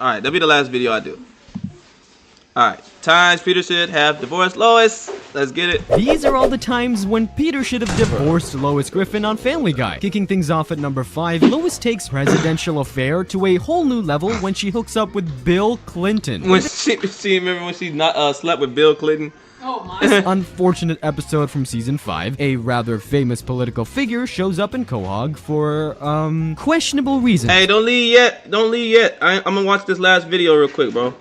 Alright, that'll be the last video I do. Alright, times Peter should have divorced Lois. Let's get it. These are all the times when Peter should have divorced Lois Griffin on Family Guy. Kicking things off at number 5, Lois takes presidential affair to a whole new level when she hooks up with Bill Clinton. When she remember when she not slept with Bill Clinton? Oh my. This unfortunate episode from season 5, a rather famous political figure shows up in Quahog for, questionable reasons. Hey, don't leave yet. Don't leave yet. I'm gonna watch this last video real quick, bro.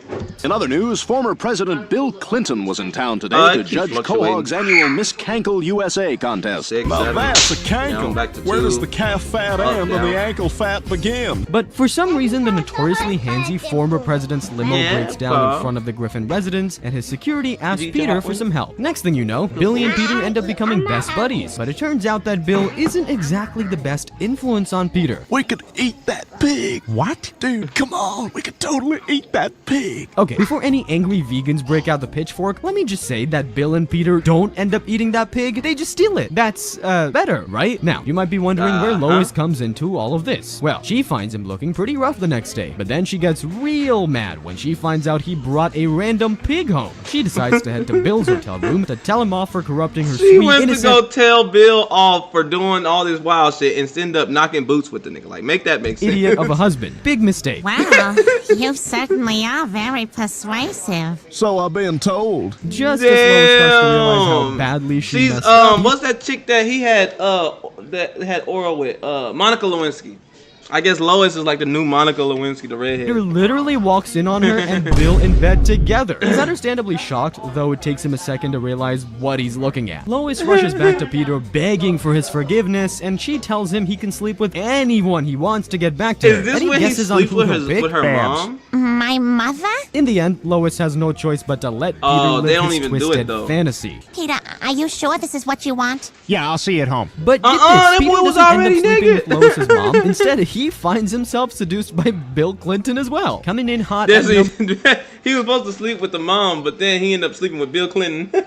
In other news, former President Bill Clinton was in town today to judge Quahog's annual Miss Cankle USA contest. 6, Now 7, that's a down, cankle. back to Where 2, does the calf fat up, end and down. the ankle fat begin? But for some reason, the notoriously handsy former president's limo breaks down in front of the Griffin residence, and his security asks Peter for some help. Next thing you know, Billy and Peter end up becoming best buddies. But it turns out that Bill isn't exactly the best influence on Peter. We could eat that pig. What? Dude, come on. We could totally eat that pig. Okay, before any angry vegans break out the pitchfork, let me just say that Bill and Peter don't end up eating that pig, they just steal it. That's, better, right? Now, you might be wondering where Lois comes into all of this. Well, she finds him looking pretty rough the next day, but then she gets real mad when she finds out he brought a random pig home. She decides to head to Bill's hotel room to tell him off for corrupting her She sweet, went innocent... to go tell Bill off for doing all this wild shit and end up knocking boots with the nigga. Like, make that make sense. idiot of a husband. Big mistake. Wow, you certainly are very persuasive. So I've been told. Just as Lois starts to realize how badly she She's messed up, what's that chick that he had that had oral with? Monica Lewinsky. I guess Lois is like the new Monica Lewinsky, the redhead. Peter literally walks in on her and Bill in bed together. He's understandably shocked, though it takes him a second to realize what he's looking at. Lois rushes back to Peter, begging for his forgiveness, and she tells him he can sleep with anyone he wants to get back to her. Is this And he when he guesses on sleeps who with he'll pick. with her mom? My mother? In the end, Lois has no choice but to let Peter Oh, they live don't his even do it, twisted though. fantasy. Peter, are you sure this is what you want? Yeah, I'll see you at home. But get that this, Peter boy was doesn't end up already sleeping naked. with Lois's mom. Instead, he finds himself seduced by Bill Clinton as well. Coming in hot at He was supposed to sleep with the mom, but then he ended up sleeping with Bill Clinton.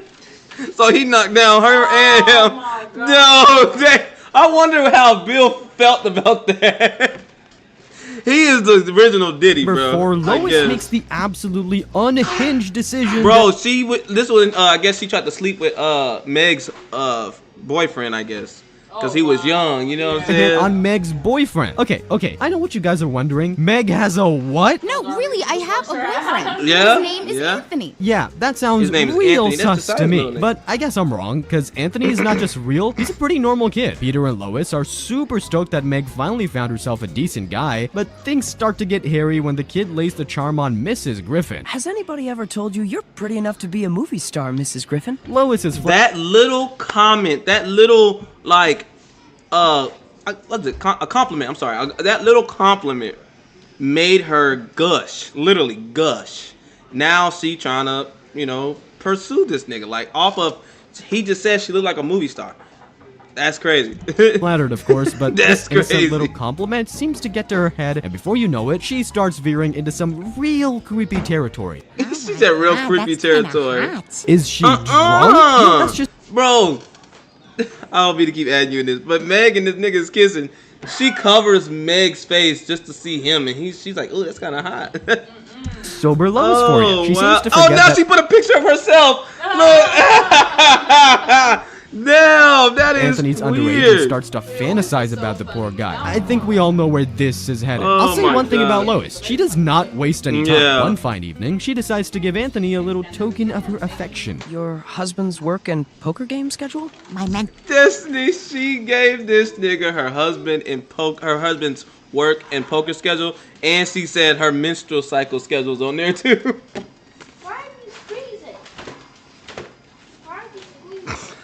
So he knocked down her and him. my God. No, I wonder how Bill felt about that. He is the original Diddy, bro. Before I Lois guess. makes the absolutely unhinged decision. Bro, this was I guess she tried to sleep with Meg's boyfriend, I guess. Because he was young, you know what I'm to hit saying? on Meg's boyfriend. Okay, I know what you guys are wondering. Meg has a what? No, really, I have a boyfriend. Yeah? His name is Yeah? Anthony. Yeah, that sounds His name is real Anthony. That's sus the to me. middle name. But I guess I'm wrong, because Anthony is not just real, he's a pretty normal kid. Peter and Lois are super stoked that Meg finally found herself a decent guy, but things start to get hairy when the kid lays the charm on Mrs. Griffin. Has anybody ever told you you're pretty enough to be a movie star, Mrs. Griffin? Lois is That little comment, that little, like, what's it? A compliment, I'm sorry. That little compliment made her gush. Literally gush. Now she trying to, pursue this nigga. Like, off of, he just said she looked like a movie star. That's crazy. flattered, of course, but That's this innocent crazy. little compliment seems to get to her head, and before you know it, she starts veering into some real creepy territory. She's at real creepy That's kinda territory. hot. Is she drunk? No, that's just Bro, I don't mean to keep adding you in this, but Meg and this nigga is kissing. She covers Meg's face just to see him, and she's like, "Oh, that's kind of hot." sober Lois for you. She wow. seems to forget now that she put a picture of herself. Look. Damn, that is Anthony's underage and weird. starts to fantasize about the poor guy. I think we all know where this is headed. Oh I'll say my one thing God. about Lois. She does not waste any time. Yeah. One fine evening, she decides to give Anthony a little token of her affection. Your husband's work and poker game schedule? My men. Destiny, she gave this nigga her husband's work and poker schedule, and she said her menstrual cycle schedule's on there too. Why are you squeezing? Why are you squeezing?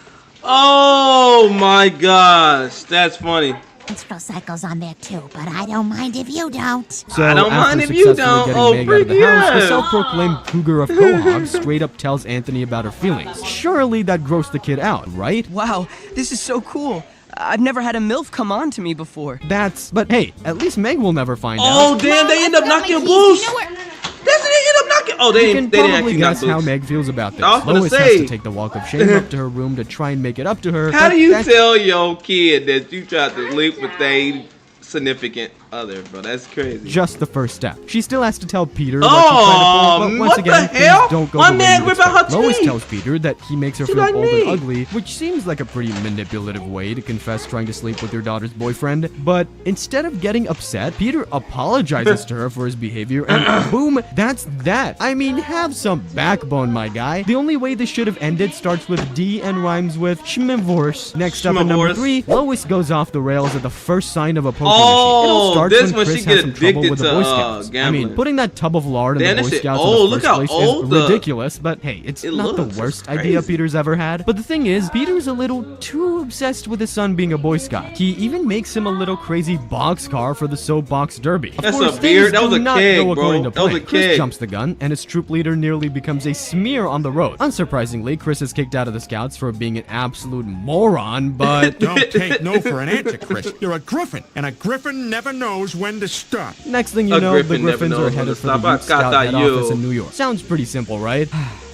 Oh my gosh, that's funny. Menstrual cycle's on there too, but I don't mind if you don't. So I don't after mind if you successfully don't. getting Oh, Meg out of the freak house, the yeah. self-proclaimed cougar of Quahog straight up tells Anthony about her feelings. Surely that grossed the kid out, right? Wow, this is so cool. I've never had a MILF come on to me before. But hey, at least Meg will never find Oh out. damn, they end up knocking boost. That's they end up knocking. Oh, they You didn't. can They didn't probably actually knock guess how boost. Meg feels about this. I was gonna Lois has say. to take the walk of shame up to her room to try and make it up to her. How but do you that's- tell your kid that you tried to sleep with a significant? other, bro. That's crazy. Just the first step. She still has to tell Peter Oh, what she's trying to pull, but once what again, the hell? things don't go One the way man you ripping her expect. Lois teeth. tells Peter that he makes her She feel like old me. and ugly, which seems like a pretty manipulative way to confess trying to sleep with your daughter's boyfriend. But instead of getting upset, Peter apologizes to her for his behavior, and boom, that's that. I mean, have some backbone, my guy. The only way this should have ended starts with D and rhymes with schmivorce. Next up at number 3, Lois goes off the rails at the first sign of a poker machine. It all starts this when when Chris she has get some trouble addicted with the to, Boy Scouts. I gambling. mean, putting that tub of lard in Damn, the that Boy shit Scouts old. in the Look first how place old is the- ridiculous, but hey, it's It not the looks. worst It's idea crazy. Peter's ever had. But the thing is, Peter's a little too obsessed with his son being a Boy Scout. He even makes him a little crazy boxcar for the soapbox derby. Of That's course, a beard. things That was do a not keg, go bro. according to That was plan. a Chris keg. jumps the gun, and his troop leader nearly becomes a smear on the road. Unsurprisingly, Chris is kicked out of the Scouts for being an absolute moron, but Don't take no for an answer, Chris. You're a griffin, and a griffin never knows when to stop. next thing you A know, griffin the never Griffins knows are when headed to for the stop. I Youth Scout got head you. office in New York. Sounds pretty simple, right?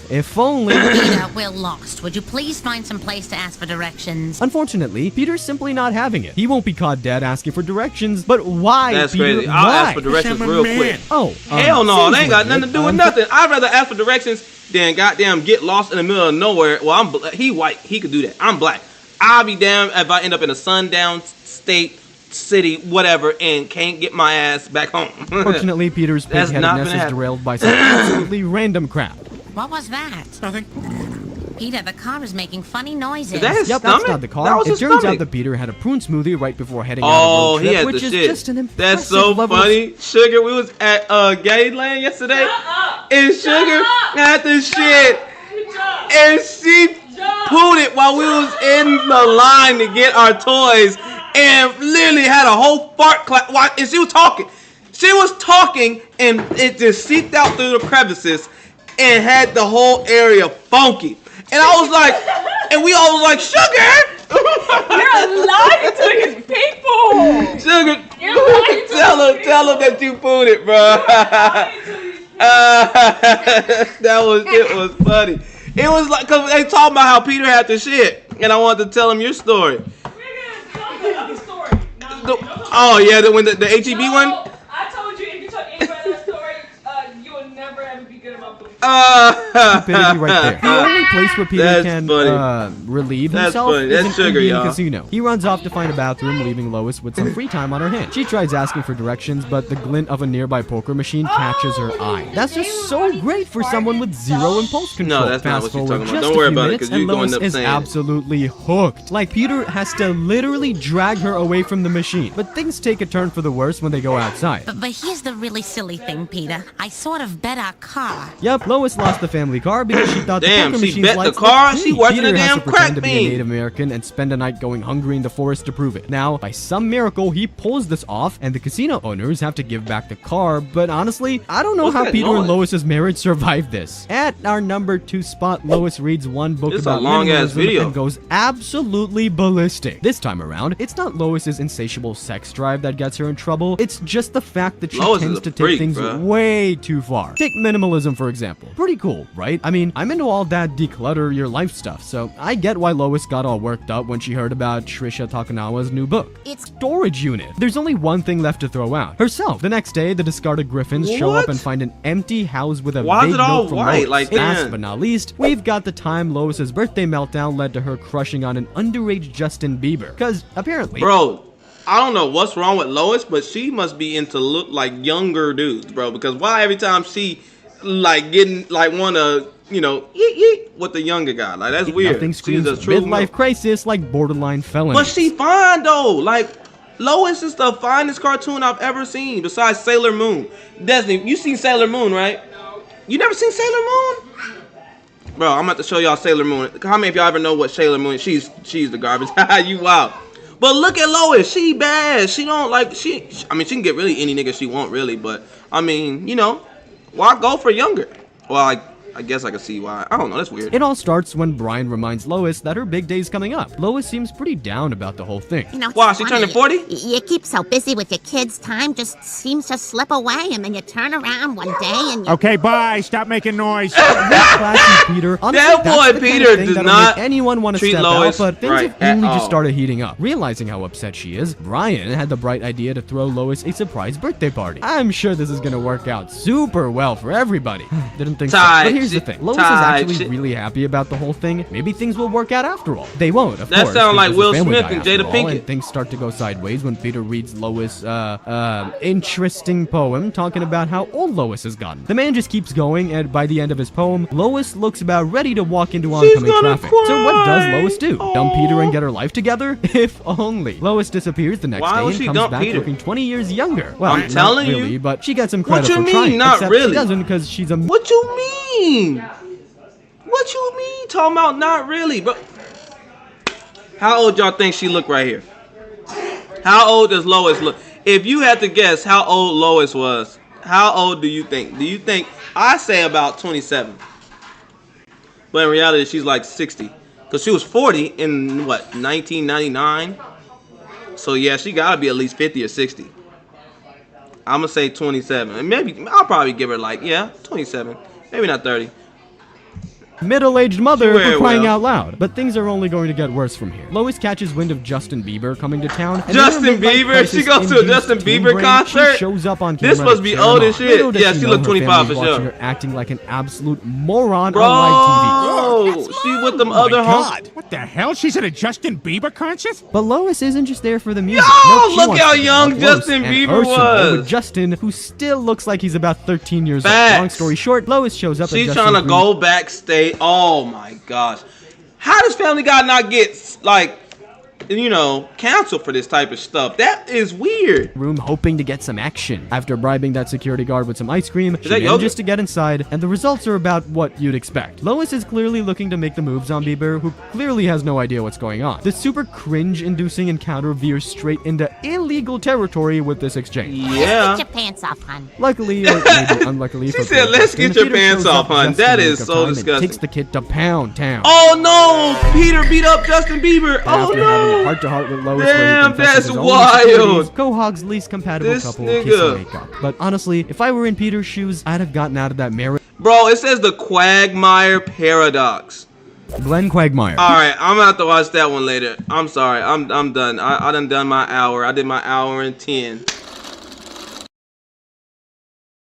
If only. Peter, we're lost. Would you please find some place to ask for directions? Unfortunately, Peter's simply not having it. He won't be caught dead asking for directions, but why, That's Peter? crazy. I'll Why? ask for directions I'm a real man. quick. Oh, Hell no, they ain't got seems nothing to do with legit. nothing. I'd rather ask for directions than goddamn get lost in the middle of nowhere. Well, he white, he could do that. I'm black. I'll be damned if I end up in a sundown state, city, whatever, and can't get my ass back home. Fortunately, Peter's That's not pig-headedness gonna is happen. derailed by some absolutely random crap. What was that? Nothing. Peter, the car is making funny noises. Is that his Yep, stomach? that's not the That car. was It his turns stomach. out that Peter had a prune smoothie right before heading out Oh, on a road he trip, had which the is shit. just an impressive That's so level of funny. Sugar, we was at Gayland yesterday, and Sugar had the shit, and she pulled it while we was in the line to get our toys, and literally had a whole fart clap. And she was talking. She was talking, and it just seeped out through the crevices, and had the whole area funky. And I was like, and we all was like, Sugar! You're lying to these people. Sugar, You're lying to tell him that you pulled it, bro. It was funny. It was like, cause they talking about how Peter had the shit, and I wanted to tell him your story. Oh yeah, when the HEB one. I told you if you told anybody that story, you will never ever be good about books. stupidity right there. The only place where Peter That's can funny. relieve That's himself funny. is That's an sugar, Indian y'all. casino. He runs off to find a bathroom, leaving Lois with some free time on her hands. She tries asking for directions, but the glint of a nearby poker machine catches her eye. That's just so great for someone with zero impulse control. No, that's not Fast what you're forward talking about. just Don't a worry few about it, minutes, 'cause you're and gonna Lois end up is saying it. absolutely hooked. Like, Peter has to literally drag her away from the machine. But things take a turn for the worse when they go outside. But here's the really silly thing, Peter. I sort of bet our car. Yep, Lois lost the family car because she thought Damn, the poker she machine's bet the lights car? looked She pretty. wasn't a Peter has damn to pretend crack to be a fiend. Native American and spend a night going hungry in the forest to prove it. Now, by some miracle, he pulls this off, and the casino owners have to give back the car. But honestly, I don't know What's how that Peter and noise? Lois's marriage survived this. At our number 2 spot, Lois reads one book It's a about long-ass minimalism video. and goes absolutely ballistic. This time around, it's not Lois's insatiable sex drive that gets her in trouble. It's just the fact that she Lois is tends a to freak, take things bruh. way too far. Take minimalism, for example. Pretty cool, right? I mean, I'm into all that declutter your life stuff, so I get why Lois got all worked up when she heard about Trisha Takanawa's new book. It's storage unit. There's only one thing left to throw out. Herself. The next day, the discarded Griffins show What? up and find an empty house with a Why is vague it all note from white? Lois. Like, Last damn. but not least, we've got the time Lois's birthday meltdown led to her crushing on an underage Justin Bieber. Cause apparently, Bro, I don't know what's wrong with Lois, but she must be into look like younger dudes, bro. Because why every time she like getting like wanna, you know, yeet, yeet, with the younger guy? Like that's weird. nothing She's screams a true midlife crisis like borderline felony. But she fine though. Like Lois is the finest cartoon I've ever seen besides Sailor Moon. Disney, you seen Sailor Moon, right? No. You never seen Sailor Moon? Bro, I'm about to show y'all Sailor Moon. How many of y'all ever know what Sailor Moon is? She's the garbage. You wild. But look at Lois. She bad. She don't like I mean, she can get really any nigga she want really, but I mean, you know, why go for younger? Well, like I guess I can see why. I don't know. That's weird. It all starts when Brian reminds Lois that her big day's coming up. Lois seems pretty down about the whole thing. You know, it's Wow, she funny. turning 40? You keep so busy with your kids, time just seems to slip away, and then you turn around one day and you... Okay, bye. Stop making noise. Classy Peter. Honestly, That that's boy the kind Peter of thing does that'll not make anyone want to treat step Lois out, but things right have at only just all. started heating up. Realizing how upset she is, Brian had the bright idea to throw Lois a surprise birthday party. I'm sure this is gonna work out super well for everybody. Didn't think so. But here's the thing. Lois is actually really happy about the whole thing. Maybe things will work out after all. They won't, of course. That sounds like because Will she's Family Smith Guy and after Jada all, Pinkett. And things start to go sideways when Peter reads Lois' interesting poem talking about how old Lois has gotten. The man just keeps going, and by the end of his poem, Lois looks about ready to walk into oncoming traffic. So what does Lois do? Dump Peter and get her life together? If only. Lois disappears the next Why day would and she comes dump back Peter? looking 20 years younger. Well, I'm telling not really, you. but she gets some What credit you for mean, trying. not except really? She doesn't because she's a... What you mean? What you mean? Talking about not really, bro? How old y'all think she look right here? How old does Lois look? If you had to guess how old Lois was, how old do you think? Do you think? I say about 27. But in reality, she's like 60. Because she was 40 in, what, 1999? So, yeah, she got to be at least 50 or 60. I'm going to say 27. And maybe, I'll probably give her like, yeah, 27. Maybe not 30. middle-aged mother Very for crying well. out loud. But things are only going to get worse from here. Lois catches wind of Justin Bieber coming to town. And Justin in her midlife Bieber? She goes to a crisis-induced Justin teen Bieber brain, concert? She shows up on This camera must to be cheer old him as on. shit. Little does Yeah, she know look her 25 family's for watching sure. her acting like an absolute moron on live TV. Bro, she with them Oh other my hoes. God. What the hell? She's at a Justin Bieber concert? But Lois isn't just there for the music. Yo, No, she look wants how to be young up close Justin and Bieber personal was. with Justin, who still looks like he's about 13 years Facts. old. Long story short, Lois shows up at She's Justin trying to Green- go backstage. Oh my gosh. How does Family Guy not get, like, you know, canceled for this type of stuff? That is weird. room hoping to get some action. After bribing that security guard with some ice cream, she that manages yogurt? to get inside, and the results are about what you'd expect. Lois is clearly looking to make the moves on Bieber, who clearly has no idea what's going on. The super cringe-inducing encounter veers straight into illegal territory with this exchange. Yeah. Get your pants off, hon. Luckily, or maybe unluckily She for said, poor "Let's Justin, get your Peter pants shows off, up hon." just That in the is nick of so time and disgusting. Takes the kid to Pound Town. Oh no! Peter beat up Justin Bieber. Oh After having a no! heart-to-heart with Lois, Damn, where he confesses that's his own wild. insecurities, Quahog's least compatible This couple nigga. kiss and make up. But honestly, if I were in Peter's shoes, I'd have gotten out of that marriage. Bro, it says the Quagmire Paradox. Glenn Quagmire. All right, I'm gonna have to watch that one later. I'm sorry, I'm done. I done my hour. I did my hour and 10.